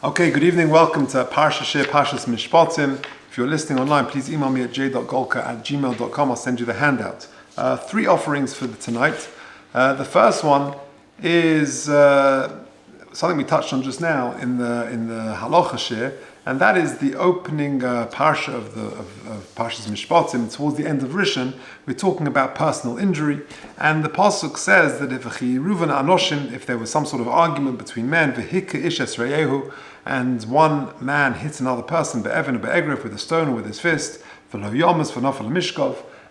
Okay, good evening. Welcome to Parsha Shiur, Parshas Mishpotim. If you're listening online, please email me at j.golker@gmail.com. I'll send you the handout. Three offerings for tonight. The first one is something we touched on just now in the Halacha Shiur, and that is the opening Parsha of Parshas Mishpotim. Towards the end of Rishon, we're talking about personal injury, and the pasuk says that if there was some sort of argument between men, and one man hit another person be'evin or be'egrif with a stone or with his fist,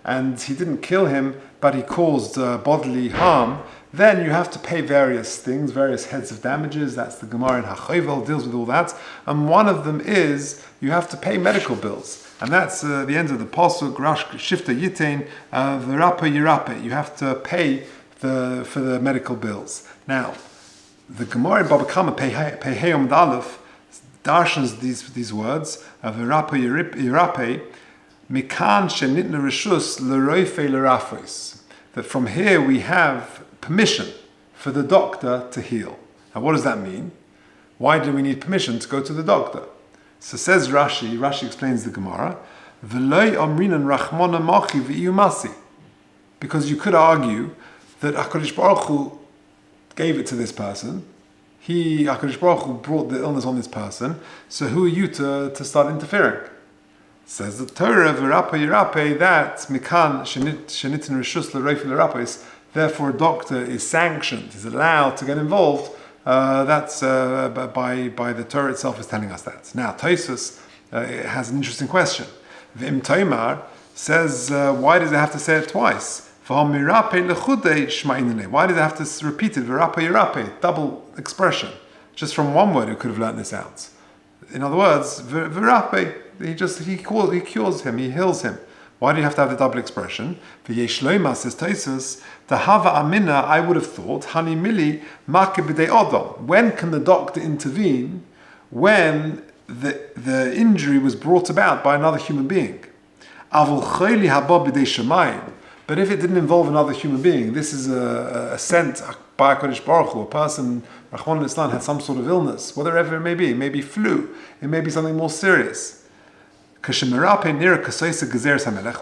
and he didn't kill him, but he caused bodily harm, then you have to pay various things, various heads of damages. That's the Gemara in HaChovel, deals with all that. And one of them is you have to pay medical bills. And that's the end of the pasuk, Rash Shifta Yitain, V'rapa Yirape. You have to pay for the medical bills. Now, the Gemara in Baba Kama, Peheyom Dalef, darshans these words, V'rapa Yirape, Mikan Shenitna Rishus L'roife L'rafos. That from here we have permission for the doctor to heal. Now what does that mean? Why do we need permission to go to the doctor? So says Rashi explains the Gemara, because you could argue that HaKadosh Baruch Hu gave it to this person. HaKadosh Baruch Hu brought the illness on this person, so who are you to start interfering? Says the Torah, V'rapa Yirape, that Mikan Shenitin Rishus L'roife L'rapos. Therefore, a doctor is sanctioned, is allowed to get involved. That's by the Torah itself is telling us that. Now, Tosfos has an interesting question. V'im Toimar says, why does it have to say it twice? Why does it have to repeat it? V'rapa Yirape, double expression. Just from one word, we could have learned this out. In other words, V'rape, he cures him, he heals him. Why do you have to have the double expression? V'yesh loima, says Tosfos, the hava amina, I would have thought, hani mili make b'dei odom. When can the doctor intervene? When the injury was brought about by another human being. Avol choyli haba b'dei shemayim. But if it didn't involve another human being, this is a sent by HaKadosh Baruch Hu, a person, Rachmana litzlan, had some sort of illness, whatever it may be flu, it may be something more serious.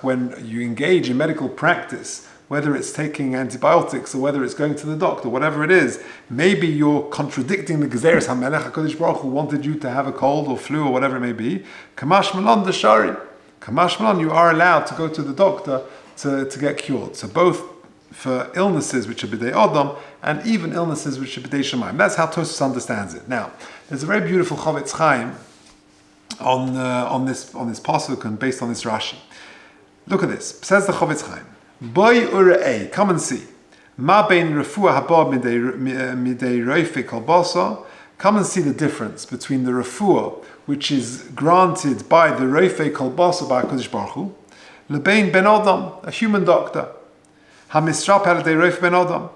When you engage in medical practice, whether it's taking antibiotics or whether it's going to the doctor, whatever it is, maybe you're contradicting the Gezeres HaMelech. HaKadosh Baruch Hu wanted you to have a cold or flu or whatever it may be. Kamash Malan Deshari. Kamash Malan, you are allowed to go to the doctor to get cured. So both for illnesses which are B'dei Odom and even illnesses which are B'dei Shemayim. That's how Tosfos understands it. Now, there's a very beautiful Chavetz Chaim on this pasuk and based on this Rashi. Look at this. Says the Chavetz Chaim, Boy urei, come and see. Ma bein refuah haba midei roife kolbasa. Come and see the difference between the refuah, which is granted by the roife kolbasa by HaKadosh Baruch Hu, lebein ben adam, a human doctor. Hamisrap al dei roife ben adam.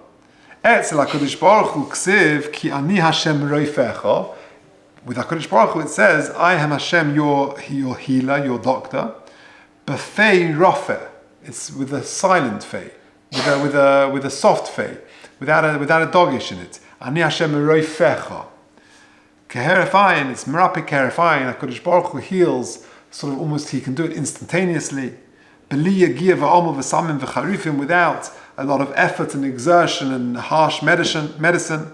Etzel HaKadosh Baruch Hu ksiv ki ani Hashem roifecha. With HaKadosh Baruch Hu, it says, I am Hashem, your healer, your doctor. B'fei rofe. It's with a silent fei, with a soft fei, without a dogish in it. Ani Hashem roifecha. Keherifayin, it's merape keherifayin. HaKadosh Baruch Hu heals, sort of almost, he can do it instantaneously. B'li yagia v'omo v'samim v'charifim, without a lot of effort and exertion and harsh medicine.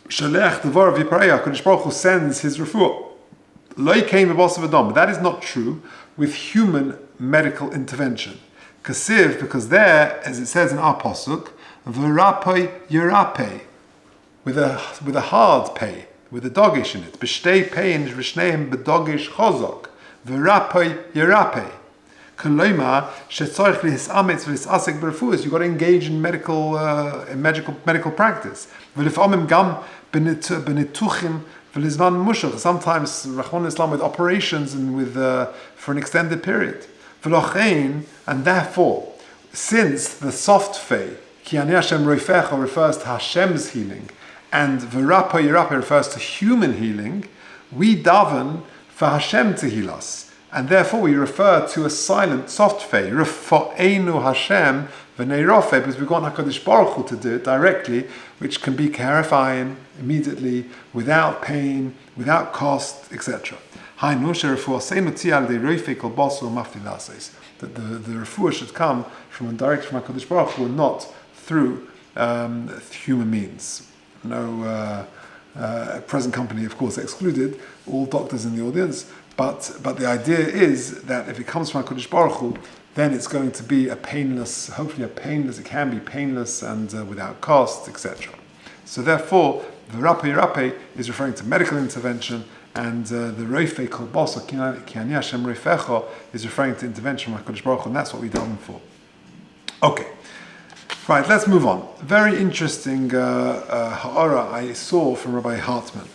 Shalech devar v'yiparei, HaKadosh Baruch Hu sends his refuah. Lo yikein b'basar v'dam. But that is not true with human medical intervention. Kasiv, because there, as it says in our pasuk, v'rapei yirape, with a hard pay, with a dogish in it. B'shtei pein v'shneim b'dogish chozok. V'rapei yirape. Koloima shetzorich lihisametz v'lisasek b'refuas. You've got to engage in medical practice. V'lifamim gam b'nituchim v'lizman mushach. Sometimes Rachmana litzlan with operations and with for an extended period. V'lochein, and therefore, since the soft fei ki ani Hashem roifecha refers to Hashem's healing, and v'rapa yirape refers to human healing, we daven for Hashem to heal us. And therefore we refer to a silent, soft fei. Rafa'enu Hashem V'neirofe, because we've got HaKadosh Baruch Hu to do it directly, which can be clarifying immediately, without pain, without cost, etc. That the refuah should come direct from HaKadosh Baruch Hu, not through human means. No present company, of course, excluded, all doctors in the audience, but the idea is that if it comes from HaKadosh Baruch Hu, then it's going to be it can be painless and without cost, etc. So therefore, the Rabbi is referring to medical intervention, and the Reifei Kol Bosa Ki Ani Hashem Reifecha is referring to intervention from HaKadosh Baruch Hu, and that's what we daven for. Okay. Right, let's move on. Very interesting ha'ara I saw from Rabbi Hartman.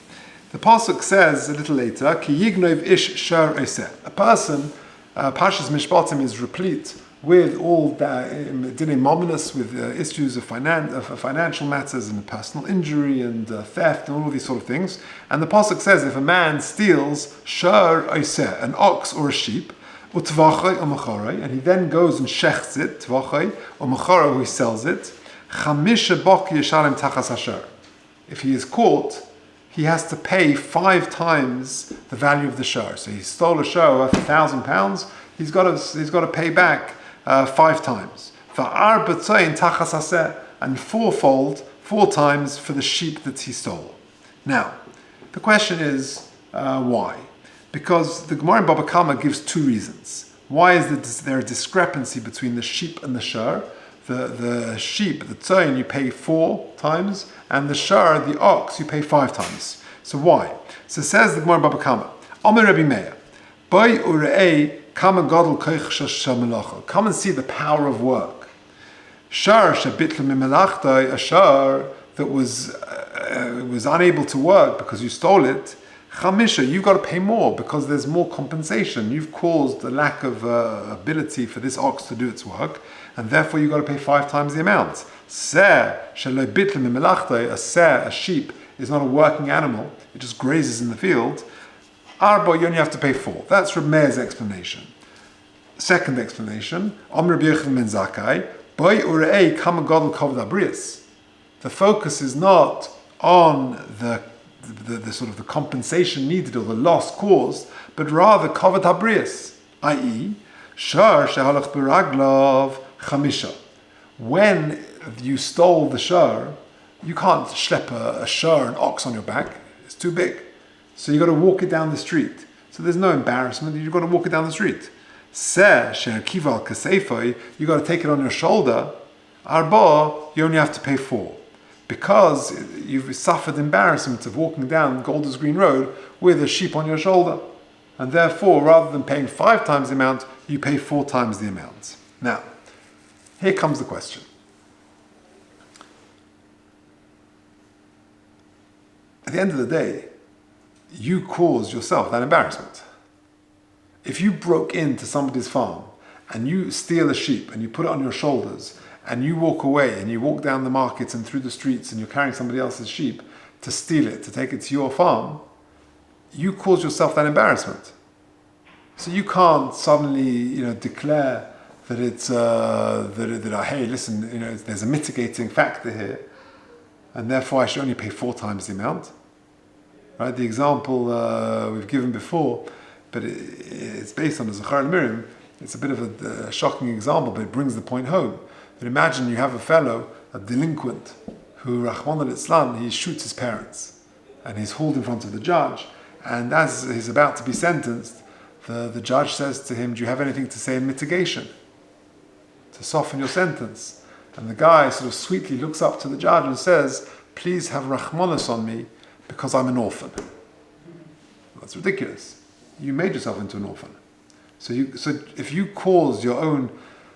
The pasuk says a little later, Ki yignov ish shar eseh. A person, Parsha's Mishpotim is replete with all dinei mominus, with issues of financial matters and personal injury and theft and all these sort of things. And the pasuk says, if a man steals shar eseh, an ox or a sheep, and he then goes and shechts it, or he sells it. If he is caught, he has to pay 5 times the value of the shar. So he stole a shar worth £1,000. He's got to pay back 5 times. And 4 times for the sheep that he stole. Now, the question is why? Because the Gemara in Baba Kama gives 2 reasons. Why is there a discrepancy between the sheep and the shar? The sheep, the tzoyin, you pay 4 times, and the shar, the ox, you pay 5 times. So why? So says the Gemara in Baba Kama, Omer Rabbi Meir, Boi urei kama gadol koich shel melacha. Come and see the power of work. Shar shebitl mimelachtai, a shar that was unable to work because you stole it. Chamisha, you've got to pay more because there's more compensation. You've caused a lack of ability for this ox to do its work, and therefore you've got to pay 5 times the amount. A sheep is not a working animal, it just grazes in the field. Arba, you only have to pay 4. That's Reb Meir's explanation. Second explanation, Rabbi Yochanan ben Zakkai, the focus is not on the sort of the compensation needed or the loss caused, but rather kavod habrius, i.e., shar shehalach b'raglav chamisha. When you stole the shar, you can't schlep a shar, an ox on your back. It's too big. So you've got to walk it down the street. So there's no embarrassment. You've got to walk it down the street. Seh she'kival kasefoi, you've got to take it on your shoulder. Arba, you only have to pay 4. Because you've suffered embarrassment of walking down Golders Green Road with a sheep on your shoulder. And therefore, rather than paying 5 times the amount, you pay 4 times the amount. Now, here comes the question. At the end of the day, you caused yourself that embarrassment. If you broke into somebody's farm and you steal a sheep and you put it on your shoulders and you walk away and you walk down the markets and through the streets and you're carrying somebody else's sheep to steal it, to take it to your farm, you caused yourself that embarrassment. So you can't suddenly, declare that it's hey, listen, there's a mitigating factor here, and therefore I should only pay 4 times the amount. Right? The example we've given before, but it's based on the Zechar and Miriam. It's a bit of a shocking example, but it brings the point home. But imagine you have a fellow, a delinquent, who, Rahman al-Islam, he shoots his parents, and he's hauled in front of the judge, and as he's about to be sentenced, the judge says to him, do you have anything to say in mitigation? To soften your sentence. And the guy sort of sweetly looks up to the judge and says, please have Rahmanas on me, because I'm an orphan. That's ridiculous. You made yourself into an orphan. So if you caused your own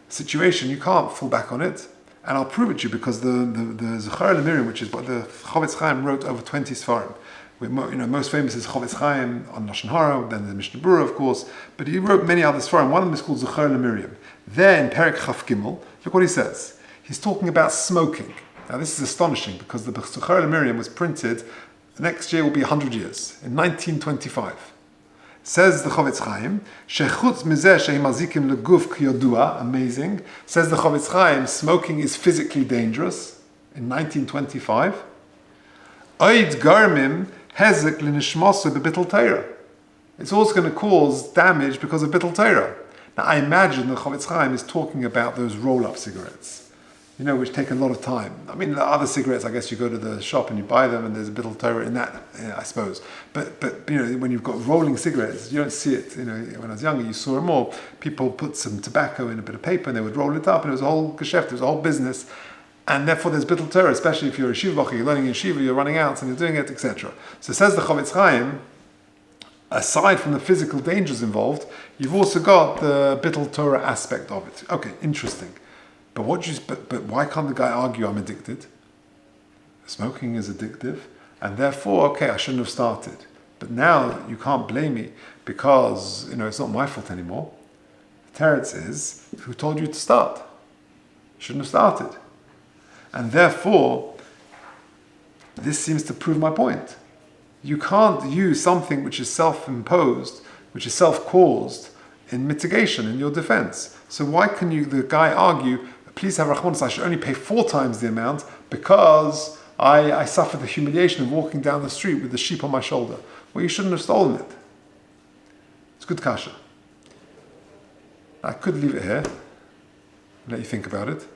situation, you can't fall back on it. And I'll prove it to you because the Zechar Miriam, which is what the Chavetz Chaim wrote over 20 Sfarim. Most famous is Chavetz Chaim on Lashon Hara, then the Mishnah Berurah, of course. But he wrote many other Sfarim. One of them is called Zechar Miriam. There in Perek Chaf Gimel, look what he says. He's talking about smoking. Now this is astonishing because the Zechar Miriam was printed. The next year will be 100 years, in 1925. Says the Chofetz Chaim, Shechutz mizeh shehi mazikim leguf kiyodua, amazing. Says the Chofetz Chaim, smoking is physically dangerous in 1925. Oid garmim hezek l'nishmosu b'bittul Torah. It's also going to cause damage because of bittul Torah. Now I imagine the Chofetz Chaim is talking about those roll-up cigarettes, which take a lot of time. I mean, the other cigarettes, I guess you go to the shop and you buy them and there's a bittul Torah in that, I suppose. But when you've got rolling cigarettes, you don't see it. When I was younger, you saw it more. People put some tobacco in a bit of paper and they would roll it up, and it was a whole geschäft, it was a whole business. And therefore there's bittul Torah, especially if you're a Shiur, you're learning in Shiva, you're running out and you're doing it, etc. So says the Chofetz Chaim, aside from the physical dangers involved, you've also got the bittul Torah aspect of it. Okay, interesting. But why can't the guy argue I'm addicted? Smoking is addictive, and therefore, okay, I shouldn't have started. But now you can't blame me because it's not my fault anymore. The teretz is, who told you to start? Shouldn't have started. And therefore, this seems to prove my point. You can't use something which is self-imposed, which is self-caused, in mitigation, in your defense. So why can the guy argue, please have rachmanis, I should only pay 4 times the amount because I suffered the humiliation of walking down the street with the sheep on my shoulder. Well, you shouldn't have stolen it. It's good kasha. I could leave it here, let you think about it,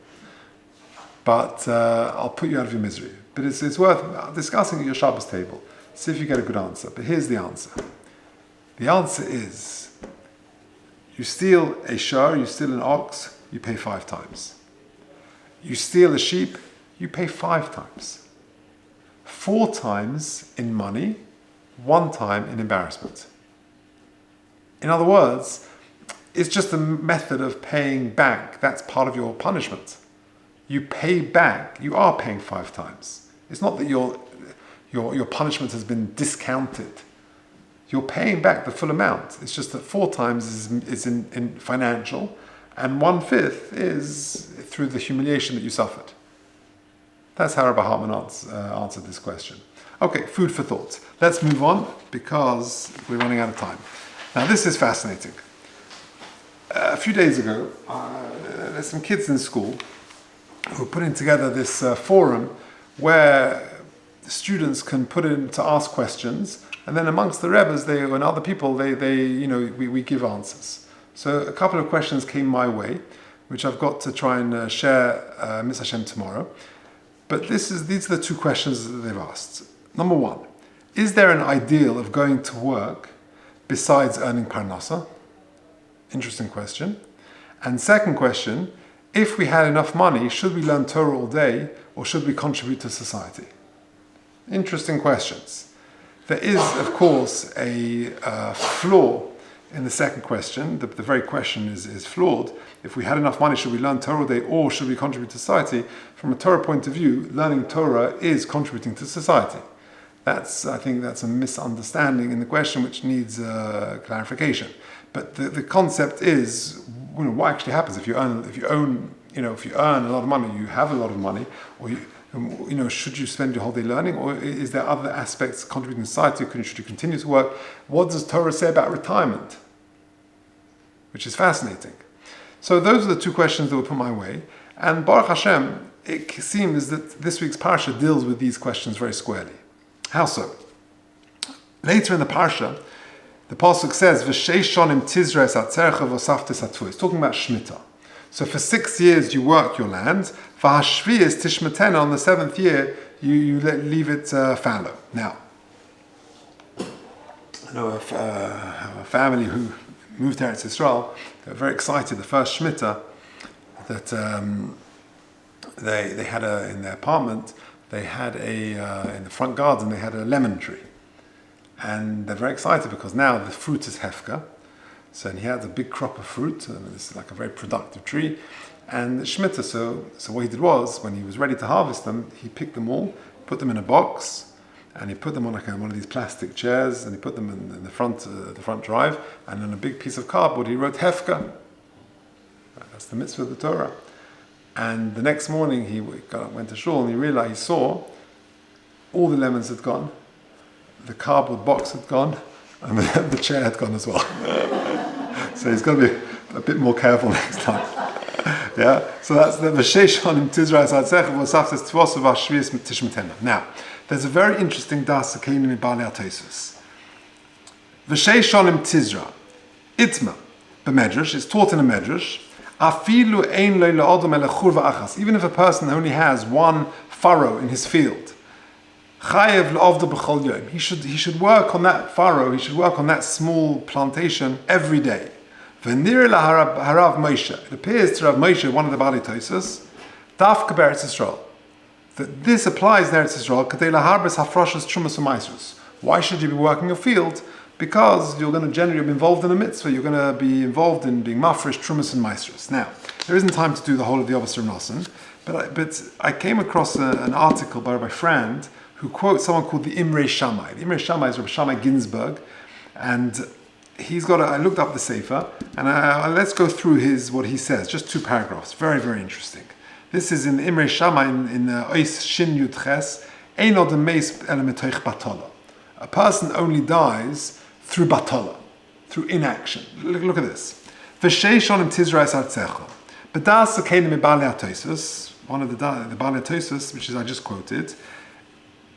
but I'll put you out of your misery. But it's worth discussing at your Shabbos table. See if you get a good answer. But here's the answer. The answer is, you steal a shiur, you steal an ox, you pay 5 times. You steal a sheep, you pay 5 times. 4 times in money, 1 time in embarrassment. In other words, it's just a method of paying back. That's part of your punishment. You pay back, you are paying 5 times. It's not that your punishment has been discounted. You're paying back the full amount. It's just that 4 times is in financial, and 1/5 is through the humiliation that you suffered. That's how Rabbi Hartman answered this question. Okay, food for thought. Let's move on because we're running out of time. Now this is fascinating. A few days ago, there's some kids in school who are putting together this forum where students can put in to ask questions, and then amongst the Rebbes and other people, we give answers. So a couple of questions came my way, which I've got to try and share Mitzvah Hashem tomorrow. But these are the 2 questions that they've asked. Number 1, is there an ideal of going to work besides earning parnasa? Interesting question. And second question, if we had enough money, should we learn Torah all day or should we contribute to society? Interesting questions. There is, of course, a flaw in the second question. The very question is flawed. If we had enough money, should we learn Torah all day or should we contribute to society? From a Torah point of view, learning Torah is contributing to society. I think that's a misunderstanding in the question which needs clarification. But the concept is, what actually happens if you earn a lot of money, you have a lot of money, or should you spend your whole day learning, or is there other aspects contributing to society? Should you continue to work? What does Torah say about retirement? Which is fascinating. So those are the 2 questions that were put my way, and Baruch Hashem, it seems that this week's Parsha deals with these questions very squarely. How so? Later in the Parsha, the Pasuk says, "V'sheish shonim tizres atzercha v'osaftes atfuis." It's talking about Shemitah. So for 6 years you work your land. V'hashvius tishmetena, on the 7th year you leave it fallow. Now, I know a family who moved to Eretz Yisrael. They were very excited. The first Shemitah that they had in their apartment, they had in the front garden they had a lemon tree. And they're very excited because now the fruit is hefka. So he had a big crop of fruit, and this is like a very productive tree. And the Shemitah, so what he did was, when he was ready to harvest them, he picked them all, put them in a box, and he put them on one of these plastic chairs, and he put them in the front drive, and on a big piece of cardboard he wrote hefka. That's the mitzvah of the Torah. And the next morning he went to shul and he saw all the lemons had gone, the cardboard box had gone, And the chair had gone as well. So he's got to be a bit more careful next time. Yeah, so that's the V'sheishon Tizra Zatzech v'Saftes Tvosu v'Shvius Tishmetena. Now, there's a very interesting das that came in Baalei HaTosfos. V'sheishon Tizra Itma b'Medrash, it's taught in a Medrash. Afilu ein lo le'odom ele churva achas. Even if a person only has one furrow in his field, chayev le'ovda b'chol yom. He should work on that furrow. He should work on that small plantation every day. V'nir harav Moshe. It appears to Rav Moshe, one of the Baalei HaTosfos, dafka be'Eretz Yisrael, that this applies in Eretz Yisrael. Kadei laharbes hafroshas trumas u'maisrus. Why should you be working a field? Because you're going to generally be involved in a mitzvah. You're going to be involved in being mafresh, trumas, and maisrus. Now, there isn't time to do the whole of the Officer of Nosson, but I came across an article by Rabbi Frand who quotes someone called the Imrei Shammai. The Imrei Shammai is Rabbi Shammai Ginsburg, and he's got. I looked up the Sefer, and let's go through what he says. Just 2 paragraphs. Very, very interesting. This is in the Imrei Shammai in Ois Shin Yud Ches. Ein odem meis ele metoich batola. A person only dies through batola, through inaction. Look at this. V'sheishon im tizra es artzecha. B'das akenim Baalei HaTosfos, one of the Baalei HaTosfos, which is I just quoted.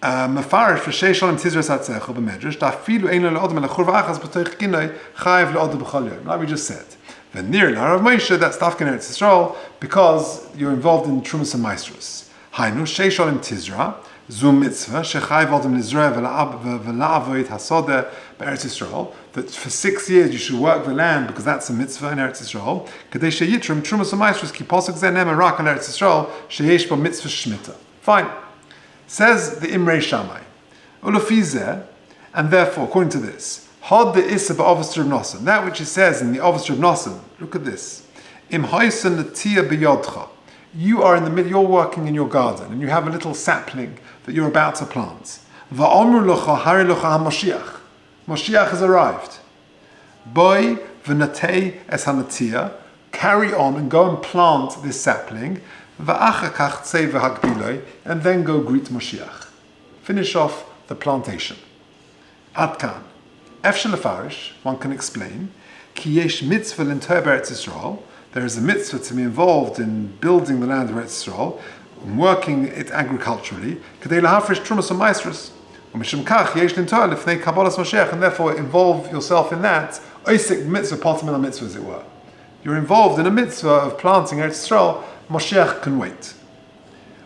Mefarish v'sheishon im tizra es artzecha b'medrash. Dafilu ein lo le'odem ele churva achas b'toich ginoi chayev le'odem b'chol yom. Like we just said. V'nir l'harav Moshe, that's dafka in Eretz Yisrael, because you're involved in trumas and maisrus. Hainu sheishon im tizra. Zum mitzvah shechayv odem nizreh v'la'avoid hasodeh be'Eretz Yisrael, that for 6 years you should work the land because that's a mitzvah in Eretz Yisrael. Kadei sheyitrim trumas u'maisrus ki posuk zeh ne'emer rak on Eretz Yisrael sheyesh bo mitzvah shmita. Fine. Says the Imrei Shammai. Ulefi zeh, and therefore, according to this, hod the issa ba'Officer of Nosson, that which it says in the Officer of Nosson. Look at this. Im hoisen l'tia b'yodcha. You are in the middle, you're working in your garden, and you have a little sapling that you're about to plant. Va'omru locha hari locha ha-Moshiach. Moshiach has arrived. Boi v'natei es hanatia. Carry on and go and plant this sapling. Va'achakach tzei v'hagbiloi. And then go greet Moshiach. Finish off the plantation. Atkan. Efshel lefarish, one can explain, ki yesh mitzvah l'inter b'Eretz Yisrael. There is a mitzvah to be involved in building the land of Eretz Yisrael, and working it agriculturally. Kadei lahafresh trumas u'maisrus. U'mishum kach yesh l'ntor lifnei kabbalas Moshiach, and therefore involve yourself in that. Oisik mitzvah potem el mitzvah, as it were. You're involved in a mitzvah of planting Eretz Yisrael. Moshiach can wait.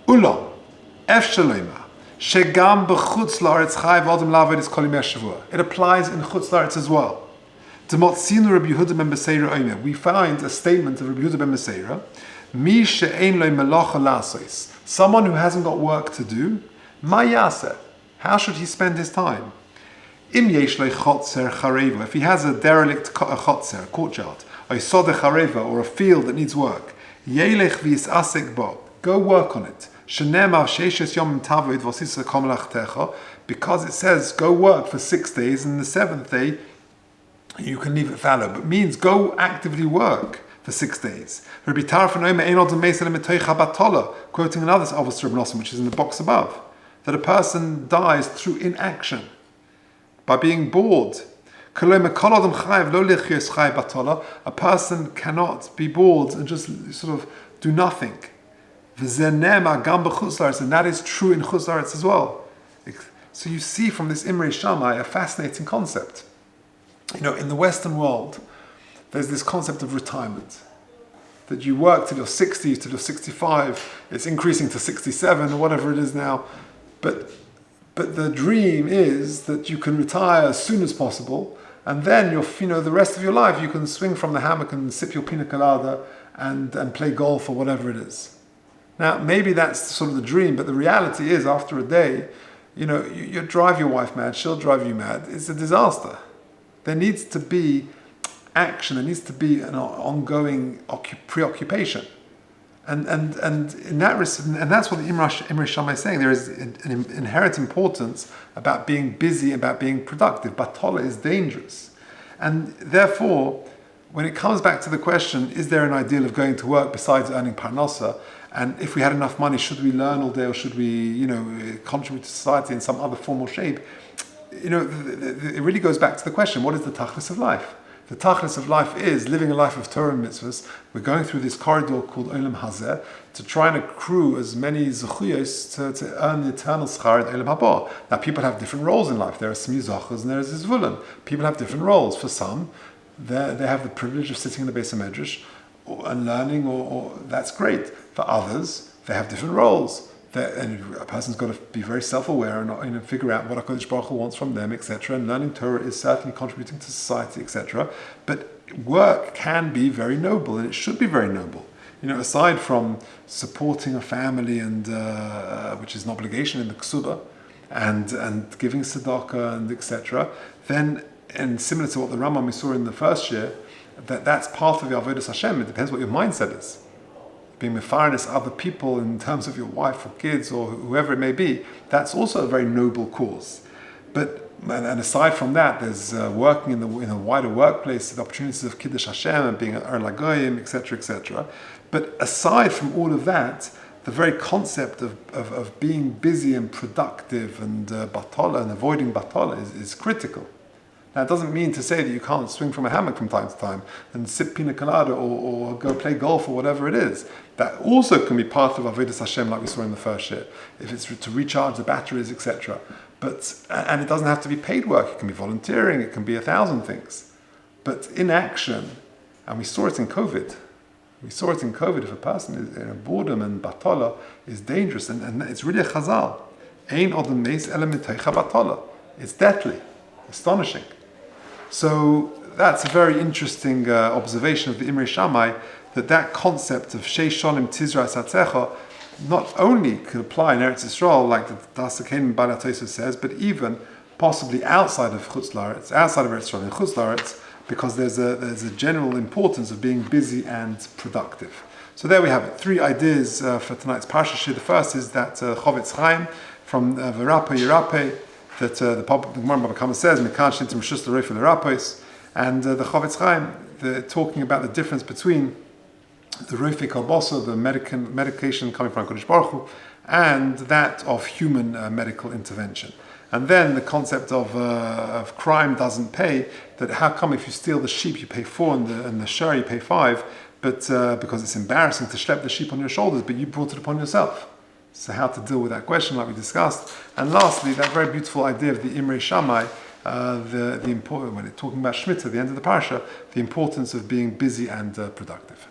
Ulam efshel lo'imah shegam b'chutz la'aretz chayv odem la'aved es kol yimei shavua. It applies in chutz la'aretz as well. We find a statement of Rabbi Yehuda ben Beseira, someone who hasn't got work to do, how should he spend his time? If he has a derelict chotzer, a courtyard, or a field that needs work, go work on it. Because it says go work for 6 days, and the 7th day you can leave it fallow, but means go actively work for 6 days. Rabbi Tarfon quoting another Officer of Nosson, which is in the box above, that a person dies through inaction, by being bored. A person cannot be bored and just sort of do nothing. And that is true in Chutz La'aretz as well. So you see from this Imrei Shammai a fascinating concept. You know, in the Western world, there's this concept of retirement. That you work till you're 60, till you're 65, it's increasing to 67 or whatever it is now. But the dream is that you can retire as soon as possible, and then the rest of your life you can swing from the hammock and sip your pina colada and play golf or whatever it is. Now, maybe that's sort of the dream, but the reality is after a day, you drive your wife mad, she'll drive you mad. It's a disaster. There needs to be action. There needs to be an ongoing preoccupation, and in that and that's what the Imrei Shammai is saying. There is an inherent importance about being busy, about being productive. Batola is dangerous, and therefore, when it comes back to the question, is there an ideal of going to work besides earning parnasa? And if we had enough money, should we learn all day, or should we, contribute to society in some other form or shape? it really goes back to the question: what is the tachlis of life? The tachlis of life is living a life of Torah and mitzvahs. We're going through this corridor called Olam Hazeh to try and accrue as many zechuyos to earn the eternal schar in Olam Haba. Now, people have different roles in life. There are smi zachas and there is zvulun. People have different roles. For some, they have the privilege of sitting in the Beis HaMedrash and learning, or that's great. For others, they have different roles. And a person's got to be very self-aware and figure out what HaKadosh Baruch Hu wants from them, etc. And learning Torah is certainly contributing to society, etc. But work can be very noble, and it should be very noble. Aside from supporting a family, and which is an obligation in the Ksuba, and giving tzedakah and etc. Then, and similar to what the Rambam we saw in the first year, that's part of the avodas Hashem. It depends what your mindset is. Being mefarnes other people in terms of your wife or kids or whoever it may be, that's also a very noble cause. And aside from that, there's working in a wider workplace, the opportunities of Kiddush Hashem and being an Ar Lagoyim, etc., etc. But aside from all of that, the very concept of being busy and productive and batala and avoiding batala is critical. Now, it doesn't mean to say that you can't swing from a hammock from time to time and sip pina colada or go play golf or whatever it is. That also can be part of avodas Hashem, like we saw in the first year, if it's to recharge the batteries, etc. And it doesn't have to be paid work. It can be volunteering. It can be 1,000 things. But inaction, and we saw it in COVID. If a person is in a boredom and batala is dangerous, and it's really a chazal. Ein odem meis ele miteicha batala. It's deathly, astonishing. So that's a very interesting observation of the Imrei Shammai, that concept of Sheish Shonim Tizra Satzecha not only could apply in Eretz Yisrael, like the Das Hakenim Bala Tosfos says, but even possibly outside of Chutz La'aretz, outside of Eretz Yisrael, in Chutz La'aretz, because there's a general importance of being busy and productive. So there we have it. 3 ideas for tonight's Parsha. The first is that Chovetz Chaim from V'Rape Yirape, that the Gemara Baba Kama says, Mikan Shintim Rishus L'Roif L'Rapois, and the Chovetz Chaim, talking about the difference between the Roifei Kalbosa, the medication coming from HaKadosh Baruch Hu, and that of human medical intervention. And then the concept of crime doesn't pay, that how come if you steal the sheep you pay 4 and the shur you pay 5, but because it's embarrassing to schlep the sheep on your shoulders, but you brought it upon yourself. So how to deal with that question, like we discussed. And lastly, that very beautiful idea of the Imrei Shammai, the important, when it's talking about Shemitah at the end of the Parsha, the importance of being busy and productive.